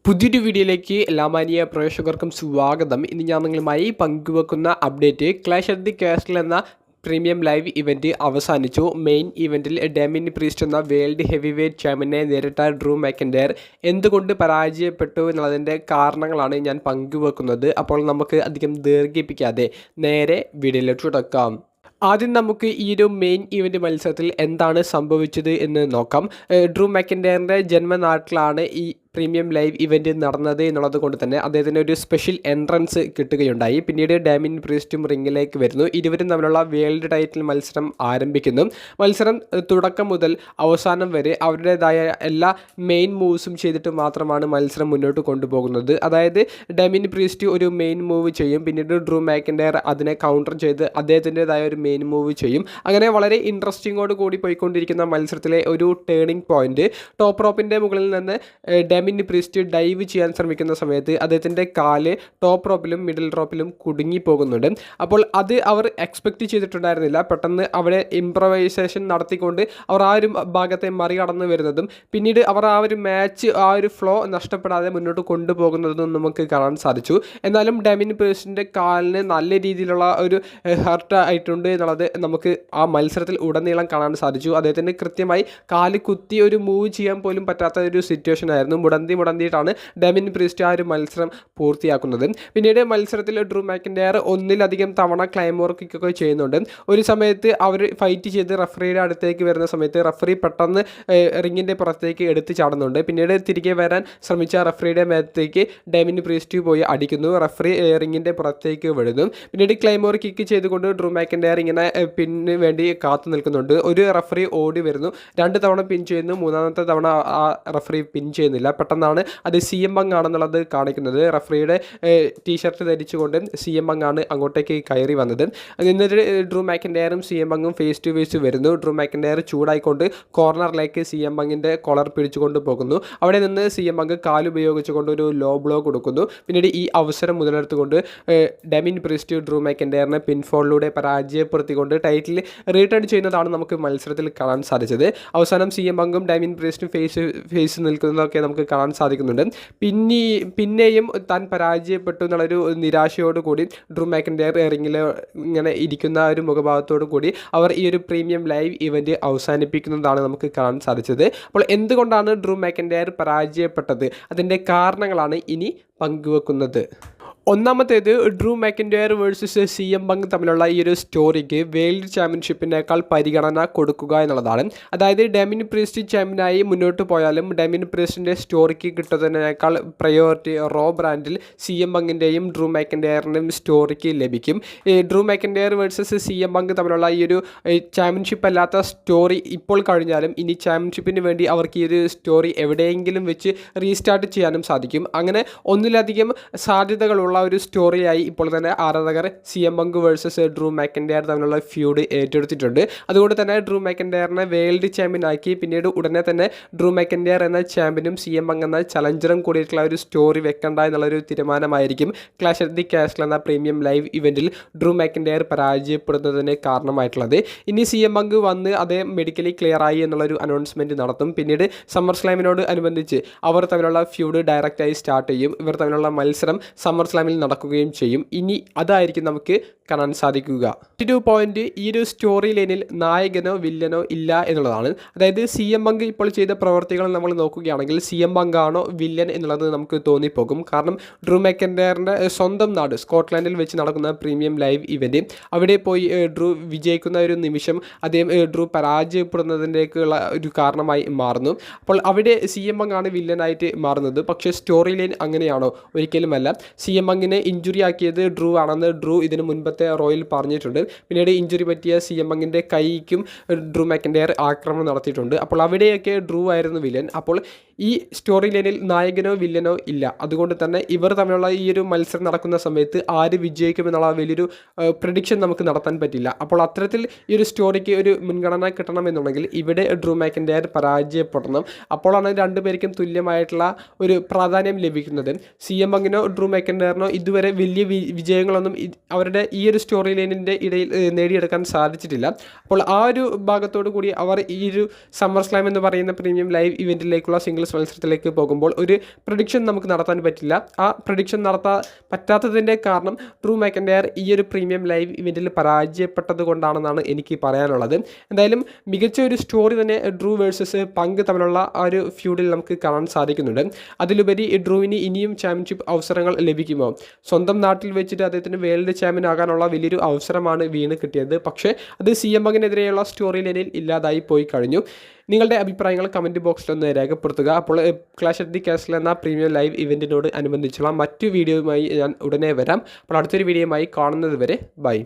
പുതിയൊരു വീഡിയോയിലേക്ക് എല്ലാ മാന്യ പ്രേക്ഷകർക്കും സ്വാഗതം. ഇന്ന് ഞാൻ നിങ്ങളുമായി പങ്കുവെക്കുന്ന അപ്ഡേറ്റ് ക്ലാഷ് അറ്റ് ദി കാസ്റ്റിൽ എന്ന പ്രീമിയം ലൈവ് ഇവൻറ്റ് അവസാനിച്ചു. മെയിൻ ഇവൻറ്റിൽ ഡാമിൻ പ്രീസ്റ്റ് എന്ന വേൾഡ് ഹെവി വെയ്റ്റ് ചാമ്പ്യനെ നേരിട്ട ഡ്രൂ മാക്കിൻറ്റയർ എന്തുകൊണ്ട് പരാജയപ്പെട്ടു എന്നുള്ളതിൻ്റെ കാരണങ്ങളാണ് ഞാൻ പങ്കുവെക്കുന്നത്. അപ്പോൾ നമുക്ക് അധികം ദീർഘിപ്പിക്കാതെ നേരെ വീഡിയോയിലേക്ക് തുടക്കാം. ആദ്യം നമുക്ക് ഈ ഒരു മെയിൻ ഇവൻറ്റ് മത്സരത്തിൽ എന്താണ് സംഭവിച്ചത് എന്ന് നോക്കാം. ഡ്രൂ മാക്കിൻറ്റയറിൻ്റെ ജന്മനാട്ടിലാണ് ഈ പ്രീമിയം ലൈവ് ഇവൻറ്റ് നടന്നത് എന്നുള്ളത് കൊണ്ട് തന്നെ അദ്ദേഹത്തിന് ഒരു സ്പെഷ്യൽ എൻട്രൻസ് കിട്ടുകയുണ്ടായി. പിന്നീട് ഡാമിൻ പ്രീസ്റ്റും റിങ്ങിലേക്ക് വരുന്നു. ഇരുവരും തമ്മിലുള്ള വേൾഡ് ടൈറ്റിൽ മത്സരം ആരംഭിക്കുന്നു. മത്സരം തുടക്കം മുതൽ അവസാനം വരെ അവരുടേതായ എല്ലാ മെയിൻ മൂവ്സും ചെയ്തിട്ട് മാത്രമാണ് മത്സരം മുന്നോട്ട് കൊണ്ടുപോകുന്നത്. അതായത് ഡാമിൻ പ്രീസ്റ്റ് ഒരു മെയിൻ മൂവ് ചെയ്യും, പിന്നീട് ഡ്രൂ മാക്കിൻറ്റയർ അതിനെ കൗണ്ടർ ചെയ്ത് അദ്ദേഹത്തിൻ്റെതായ ഒരു മെയിൻ മൂവ് ചെയ്യും. അങ്ങനെ വളരെ ഇൻട്രസ്റ്റിങ്ങോട് കൂടി പോയിക്കൊണ്ടിരിക്കുന്ന മത്സരത്തിലെ ഒരു ടേണിംഗ് പോയിന്റ് ടോപ്പ് റോപ്പിൻ്റെ മുകളിൽ നിന്ന് ഡാമിൻ പ്രീസ്റ്റ് ഡൈവ് ചെയ്യാൻ ശ്രമിക്കുന്ന സമയത്ത് അദ്ദേഹത്തിൻ്റെ കാല് ടോപ്പ് റോപ്പിലും മിഡിൽ റോപ്പിലും കുടുങ്ങി പോകുന്നുണ്ട്. അപ്പോൾ അത് അവർ എക്സ്പെക്റ്റ് ചെയ്തിട്ടുണ്ടായിരുന്നില്ല. പെട്ടെന്ന് അവിടെ ഇംപ്രവൈസേഷൻ നടത്തിക്കൊണ്ട് അവർ ആ ഒരു ഭാഗത്തെ മറികടന്ന് വരുന്നതും പിന്നീട് അവർ ആ ഒരു മാച്ച് ആ ഒരു ഫ്ലോ നഷ്ടപ്പെടാതെ മുന്നോട്ട് കൊണ്ടുപോകുന്നതും നമുക്ക് കാണാൻ സാധിച്ചു. എന്നാലും ഡാമിൻ പ്രീസ്റ്റിൻ്റെ കാലിന് നല്ല രീതിയിലുള്ള ഒരു ഹർട്ട് ആയിട്ടുണ്ട് എന്നുള്ളത് നമുക്ക് ആ മത്സരത്തിൽ ഉടനീളം കാണാൻ സാധിച്ചു. അദ്ദേഹത്തിന് കൃത്യമായി കാല് കുത്തി ഒരു മൂവ് ചെയ്യാൻ പോലും പറ്റാത്ത ഒരു സിറ്റുവേഷൻ ആയിരുന്നു. മുടന്തിയിട്ടാണ് ഡാമിൻ പ്രീസ്റ്റ് ആ ഒരു മത്സരം പൂർത്തിയാക്കുന്നത്. പിന്നീട് മത്സരത്തിൽ ഡ്രൂ മാക്കിൻറ്റയർ ഒന്നിലധികം തവണ ക്ലൈമോർ കിക്കൊക്കെ ചെയ്യുന്നുണ്ട്. ഒരു സമയത്ത് അവർ ഫൈറ്റ് ചെയ്ത് റഫറിയുടെ അടുത്തേക്ക് വരുന്ന സമയത്ത് റഫറി പെട്ടെന്ന് റിങ്ങിൻ്റെ പുറത്തേക്ക് എടുത്ത് ചാടുന്നുണ്ട്. പിന്നീട് തിരികെ വരാൻ ശ്രമിച്ച റഫറിയുടെ മേത്തേക്ക് ഡാമിൻ പ്രീസ്റ്റ് പോയി അടിക്കുന്നു. റഫറി റിങ്ങിൻ്റെ പുറത്തേക്ക് വിടുന്നു. പിന്നീട് ക്ലൈമോർ കിക്ക് ചെയ്തുകൊണ്ട് ഡ്രൂ മാക്കിൻറ്റയർ ഇങ്ങനെ പിന്നിന് വേണ്ടി കാത്തു നിൽക്കുന്നുണ്ട്. ഒരു റഫറി ഓടി വരുന്നു, 2 തവണ പിൻ ചെയ്യുന്നു. 3-ാമത്തെ തവണ ആ റഫറി പിൻ ചെയ്യുന്നില്ല. പെട്ടെന്നാണ് അത് CM Punk ആണെന്നുള്ളത് കാണിക്കുന്നത്. റഫറിയുടെ ടീഷർട്ട് ധരിച്ചുകൊണ്ട് CM Punk ആണ് അങ്ങോട്ടേക്ക് കയറി വന്നത്. എന്നിട്ട് ഡ്രൂ മാക്കിൻറ്റയറും CM Punkും ഫേസ് ടു ഫേസ് വരുന്നു. ഡ്രൂ മാക്കിൻറ്റയർ ചൂടായിക്കൊണ്ട് കോർണറിലേക്ക് CM Punkിൻ്റെ കോളർ പിടിച്ചുകൊണ്ട് പോകുന്നു. അവിടെ നിന്ന് CM Punk കാലുപയോഗിച്ചുകൊണ്ട് ഒരു ലോ ബ്ലോ കൊടുക്കുന്നു. പിന്നീട് ഈ അവസരം മുതലെടുത്തുകൊണ്ട് ഡാമിൻ പ്രീസ്റ്റ് ഡ്രൂ മാക്കിൻറ്റയറിനെ പിൻഫോളിലൂടെ പരാജയപ്പെടുത്തിക്കൊണ്ട് ടൈറ്റിൽ റീടേൺ ചെയ്യുന്നതാണ് നമുക്ക് മത്സരത്തിൽ കാണാൻ സാധിച്ചത്. അവസാനം CM Punkും ഡാമിൻ പ്രീസ്റ്റും ഫേസ് നിൽക്കുന്നതൊക്കെ നമുക്ക് കാണാൻ സാധിക്കുന്നുണ്ട്. പിന്നെയും താൻ പരാജയപ്പെട്ടു എന്നുള്ളൊരു നിരാശയോട് കൂടി ഡ്രൂ മാക്കിൻറ്റയർ റിങ്ങിൽ ഇങ്ങനെ ഇരിക്കുന്ന ഒരു മുഖഭാവത്തോടു കൂടി അവർ ഈ ഒരു പ്രീമിയം ലൈവ് ഇവൻറ്റ് അവസാനിപ്പിക്കുന്നതാണ് നമുക്ക് കാണാൻ സാധിച്ചത്. അപ്പോൾ എന്തുകൊണ്ടാണ് ഡ്രൂ മാക്കിൻറ്റയർ പരാജയപ്പെട്ടത്, അതിൻ്റെ കാരണങ്ങളാണ് ഇനി പങ്കുവെക്കുന്നത്. ഒന്നാമത്തേത് ഡ്രൂ മാക്കിൻറ്റയർ വേഴ്സസ് CM Punk തമ്മിലുള്ള ഈ ഒരു സ്റ്റോറിക്ക് വേൾഡ് ചാമ്പ്യൻഷിപ്പിനേക്കാൾ പരിഗണന കൊടുക്കുക എന്നുള്ളതാണ്. അതായത് ഡാമിൻ പ്രീസ്റ്റ് ചാമ്പ്യനായി മുന്നോട്ട് പോയാലും ഡാമിൻ പ്രീസ്റ്റിൻ്റെ സ്റ്റോറിക്ക് കിട്ടുന്നതിനേക്കാൾ പ്രയോറിറ്റി റോ ബ്രാൻഡിൽ CM Punkിൻ്റെയും ഡ്രൂ മാക്കിൻറ്റയറിൻ്റെയും സ്റ്റോറിക്ക് ലഭിക്കും. ഡ്രൂ മാക്കിൻറ്റയർ വേഴ്സസ് CM Punk തമ്മിലുള്ള ഈ ഒരു ചാമ്പ്യൻഷിപ്പ് അല്ലാത്ത സ്റ്റോറി ഇപ്പോൾ കഴിഞ്ഞാലും ഇനി ചാമ്പ്യൻഷിപ്പിന് വേണ്ടി അവർക്ക് ഈ ഒരു സ്റ്റോറി എവിടെയെങ്കിലും വെച്ച് റീസ്റ്റാർട്ട് ചെയ്യാനും സാധിക്കും. അങ്ങനെ ഒന്നിലധികം സാധ്യതകളുള്ള ഒരു സ്റ്റോറിയായി ഇപ്പോൾ തന്നെ ആരാധകർ CM Punk വേഴ്സസ് ഡ്രൂ മാക്കിൻറ്റയർ തമ്മിലുള്ള ഫ്യൂഡ് ഏറ്റെടുത്തിട്ടുണ്ട്. അതുകൊണ്ട് തന്നെ ഡ്രൂ മാക്കിൻറ്റയറിനെ വേൾഡ് ചാമ്പ്യൻ ആക്കി പിന്നീട് ഉടനെ തന്നെ ഡ്രൂ മാക്കിൻറ്റയർ എന്ന ചാമ്പ്യനും CM Punk എന്ന ചലഞ്ചറും കൂടിയിട്ടുള്ള ഒരു സ്റ്റോറി വെക്കണ്ട എന്നുള്ളൊരു തീരുമാനമായിരിക്കും ക്ലാഷ് അറ്റ് ദി കാസ്റ്റിൽ എന്ന പ്രീമിയം ലൈവ് ഇവൻറ്റിൽ ഡ്രൂ മാക്കിൻറ്റയർ പരാജയപ്പെടുന്നതിന് കാരണമായിട്ടുള്ളത്. ഇനി CM Punk വന്ന് അതേ മെഡിക്കലി ക്ലിയർ ആയി എന്നുള്ളൊരു അനൗൺസ്മെൻറ്റ് നടത്തും. പിന്നീട് സമ്മർ സ്ലാമിനോട് അനുബന്ധിച്ച് അവർ തമ്മിലുള്ള ഫ്യൂഡ് ഡയറക്റ്റായി സ്റ്റാർട്ട് ചെയ്യും. ഇവർ തമ്മിലുള്ള മത്സരം സമ്മർ സ്ലാമിൽ നടക്കുകയും ചെയ്യും. ഇനി അതായിരിക്കും നമുക്ക് കാണാൻ സാധിക്കുക. മറ്റൊരു പോയിന്റ്, ഈ ഒരു സ്റ്റോറി ലൈനിൽ നായകനോ വില്ലനോ ഇല്ല എന്നുള്ളതാണ്. അതായത് CM Punk ഇപ്പോൾ ചെയ്ത പ്രവർത്തികൾ നമ്മൾ നോക്കുകയാണെങ്കിൽ CM Punk ആണോ വില്ലൻ എന്നുള്ളത് നമുക്ക് തോന്നിപ്പോകും. കാരണം ഡ്രൂ മാക്കിൻറ്റയറിൻ്റെ സ്വന്തം നാട് സ്കോട്ട്ലാൻഡിൽ വെച്ച് നടക്കുന്ന പ്രീമിയം ലൈവ് ഇവൻറ്റ്, അവിടെ പോയി ഡ്രൂ വിജയിക്കുന്ന ഒരു നിമിഷം അദ്ദേഹം ഡ്രൂ പരാജയപ്പെടുന്നതിൻ്റെക്കുള്ള ഒരു കാരണമായി മാറുന്നു. അപ്പോൾ അവിടെ CM Punk ആണ് വില്ലനായിട്ട് മാറുന്നത്. പക്ഷേ സ്റ്റോറി ലൈൻ അങ്ങനെയാണോ? ഒരിക്കലുമല്ല. CM Punkനെ ഇഞ്ചുറി ആക്കിയത് ഡ്രൂ ആണെന്ന് ഡ്രൂ ഇതിന് മുൻപത്തെ റോയിൽ പറഞ്ഞിട്ടുണ്ട്. പിന്നീട് ഇഞ്ചുറി പറ്റിയ CM Punkൻ്റെ കൈക്കും ഡ്രൂ മാക്കിൻറ്റയർ ആക്രമണം നടത്തിയിട്ടുണ്ട്. അപ്പോൾ അവിടെയൊക്കെ ഡ്രൂ ആയിരുന്നു വില്ലൻ. അപ്പോൾ ഈ സ്റ്റോറി ലൈനിൽ നായകനോ വില്ലനോ ഇല്ല. അതുകൊണ്ട് തന്നെ ഇവർ തമ്മിലുള്ള ഈ ഒരു മത്സരം നടക്കുന്ന സമയത്ത് ആര് വിജയിക്കുമെന്നുള്ള വലിയൊരു പ്രഡിക്ഷൻ നമുക്ക് നടത്താൻ പറ്റില്ല. അപ്പോൾ അത്തരത്തിൽ ഈ ഒരു സ്റ്റോറിക്ക് ഒരു മുൻഗണന കിട്ടണമെന്നുണ്ടെങ്കിൽ ഇവിടെ ഡ്രൂ മാക്കിൻറ്റയർ പരാജയപ്പെടണം. അപ്പോഴാണ് രണ്ടുപേർക്കും തുല്യമായിട്ടുള്ള ഒരു പ്രാധാന്യം ലഭിക്കുന്നത്. CM Punkനോ ഡ്രൂ മാക്കിൻറ്റയറിനോ ഇതുവരെ വലിയ വിജയങ്ങളൊന്നും അവരുടെ ഈ ഒരു സ്റ്റോറി ലൈനിൻ്റെ ഇടയിൽ നേടിയെടുക്കാൻ സാധിച്ചിട്ടില്ല. അപ്പോൾ ആ ഒരു ഭാഗത്തോടു കൂടി അവർ ഈ ഒരു സമ്മർ സ്ലാം എന്ന് പറയുന്ന പ്രീമിയം ലൈവ് ഇവൻറ്റിലേക്കുള്ള സിംഗിൾ സിംഗിൾസ് മത്സരത്തിലേക്ക് പോകുമ്പോൾ ഒരു പ്രഡിക്ഷൻ നമുക്ക് നടത്താൻ പറ്റില്ല. ആ പ്രഡിക്ഷൻ നടത്താൻ പറ്റാത്തതിൻ്റെ കാരണം ഡ്രൂ മാക്കൻറ്റയർ ഈ ഒരു പ്രീമിയം ലൈവ് ഇവൻറ്റിൽ പരാജയപ്പെട്ടത് കൊണ്ടാണെന്നാണ് എനിക്ക് പറയാനുള്ളത്. എന്തായാലും മികച്ച ഒരു സ്റ്റോറി തന്നെ ഡ്രൂ വേഴ്സസ് പങ്ക് തമ്മിലുള്ള ആ ഒരു ഫ്യൂഡിൽ നമുക്ക് കാണാൻ സാധിക്കുന്നുണ്ട്. അതിലുപരി ഡ്രൂവിന് ഇനിയും ചാമ്പ്യൻഷിപ്പ് അവസരങ്ങൾ ലഭിക്കുമോ? സ്വന്തം നാട്ടിൽ വെച്ചിട്ട് അദ്ദേഹത്തിന് വേൾഡ് ചാമ്പ്യൻ ആകാനുള്ള വലിയൊരു അവസരമാണ് വീണ് കിട്ടിയത്. പക്ഷേ അത് CM Punkനെതിരെയുള്ള സ്റ്റോറി ലൈനിൽ ഇല്ലാതായി പോയി കഴിഞ്ഞു. നിങ്ങളുടെ അഭിപ്രായങ്ങൾ കമൻറ്റ് ബോക്സിലൊന്ന് രേഖപ്പെടുത്തുക. അപ്പോൾ ക്ലാഷ് അറ്റ് ദി കാസിൽ എന്ന പ്രീമിയം ലൈവ് ഇവൻറ്റിനോട് അനുബന്ധിച്ചുള്ള മറ്റു വീഡിയോയുമായി ഞാൻ ഉടനെ വരാം. അപ്പോൾ അടുത്തൊരു വീഡിയോയുമായി കാണുന്നത് വരെ ബൈ.